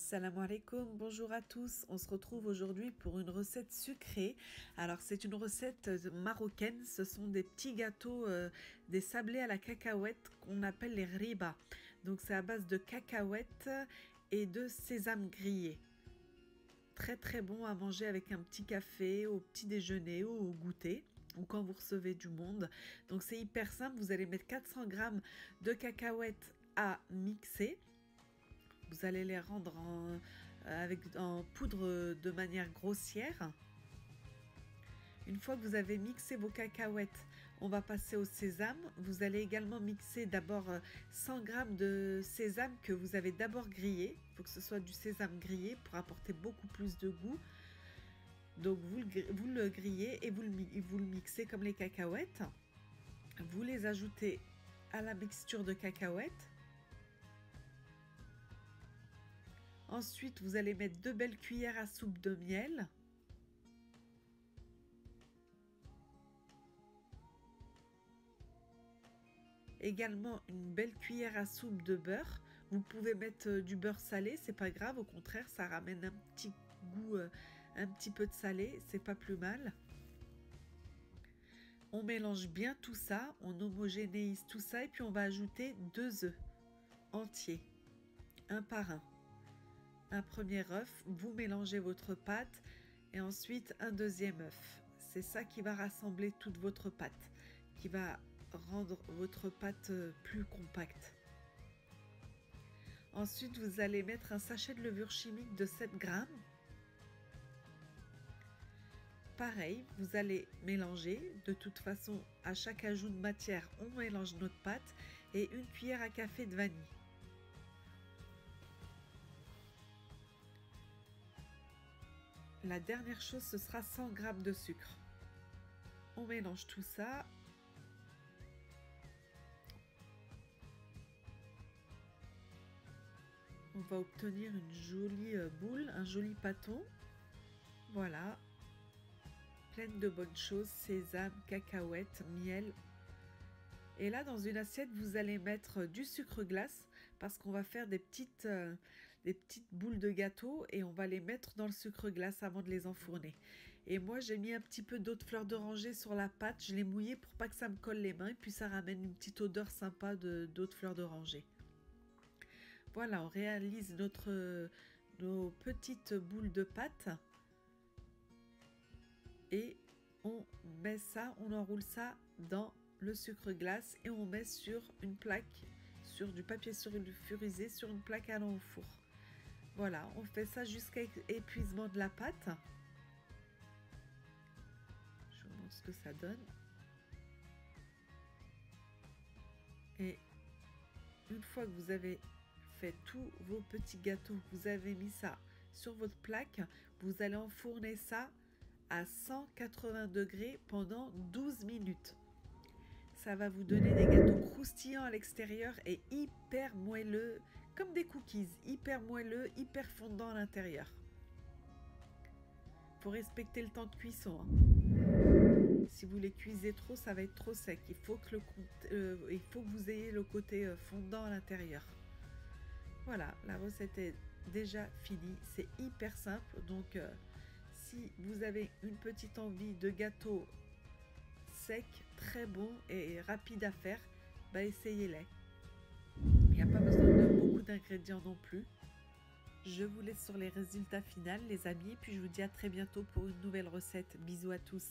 Assalamu alaikum, bonjour à tous. On se retrouve aujourd'hui pour une recette sucrée. Alors c'est une recette marocaine, ce sont des petits gâteaux, des sablés à la cacahuète qu'on appelle les riba. Donc c'est à base de cacahuètes et de sésame grillé. Très très bon à manger avec un petit café, au petit déjeuner ou au goûter, ou quand vous recevez du monde. Donc c'est hyper simple, vous allez mettre 400 g de cacahuètes à mixer. Vous allez les rendre en poudre de manière grossière. Une fois que vous avez mixé vos cacahuètes, on va passer au sésame. Vous allez également mixer d'abord 100 g de sésame que vous avez d'abord grillé. Il faut que ce soit du sésame grillé pour apporter beaucoup plus de goût. Donc vous le grillez et vous le mixez comme les cacahuètes. Vous les ajoutez à la mixture de cacahuètes. Ensuite, vous allez mettre 2 belles cuillères à soupe de miel. Également une belle cuillère à soupe de beurre. Vous pouvez mettre du beurre salé, c'est pas grave, au contraire, ça ramène un petit goût, un petit peu de salé, c'est pas plus mal. On mélange bien tout ça, on homogénéise tout ça et puis on va ajouter 2 œufs entiers, un par un. Un premier œuf, vous mélangez votre pâte et ensuite un deuxième œuf. C'est ça qui va rassembler toute votre pâte, qui va rendre votre pâte plus compacte. Ensuite, vous allez mettre un sachet de levure chimique de 7 g. Pareil, vous allez mélanger. De toute façon, à chaque ajout de matière, on mélange notre pâte et une cuillère à café de vanille. La dernière chose, ce sera 100 g de sucre. On mélange tout ça. On va obtenir une jolie boule, un joli pâton. Voilà. Pleine de bonnes choses, sésame, cacahuètes, miel. Et là, dans une assiette, vous allez mettre du sucre glace parce qu'on va faire des petites boules de gâteau et on va les mettre dans le sucre glace avant de les enfourner. Et moi, j'ai mis un petit peu d'eau de fleur d'oranger sur la pâte. Je l'ai mouillée pour pas que ça me colle les mains et puis ça ramène une petite odeur sympa d'eau de fleur d'oranger. Voilà, on réalise nos petites boules de pâte et on met ça, on enroule ça dans le sucre glace et on met sur une plaque, sur du papier sulfurisé, sur une plaque allant au four. Voilà, on fait ça jusqu'à épuisement de la pâte. Je vous montre ce que ça donne. Et une fois que vous avez fait tous vos petits gâteaux, vous avez mis ça sur votre plaque, vous allez enfourner ça à 180 degrés pendant 12 minutes. Ça va vous donner des gâteaux croustillants à l'extérieur et hyper moelleux, comme des cookies, hyper moelleux, hyper fondants à l'intérieur. Il faut respecter le temps de cuisson. Si vous les cuisez trop, ça va être trop sec. Il faut que vous ayez le côté fondant à l'intérieur. Voilà, la recette est déjà finie. C'est hyper simple. Donc, si vous avez une petite envie de gâteau sec, très bon et rapide à faire, bah essayez-les. Il n'y a pas besoin de beaucoup d'ingrédients non plus. Je vous laisse sur les résultats finaux les amis, puis je vous dis à très bientôt pour une nouvelle recette. Bisous à tous.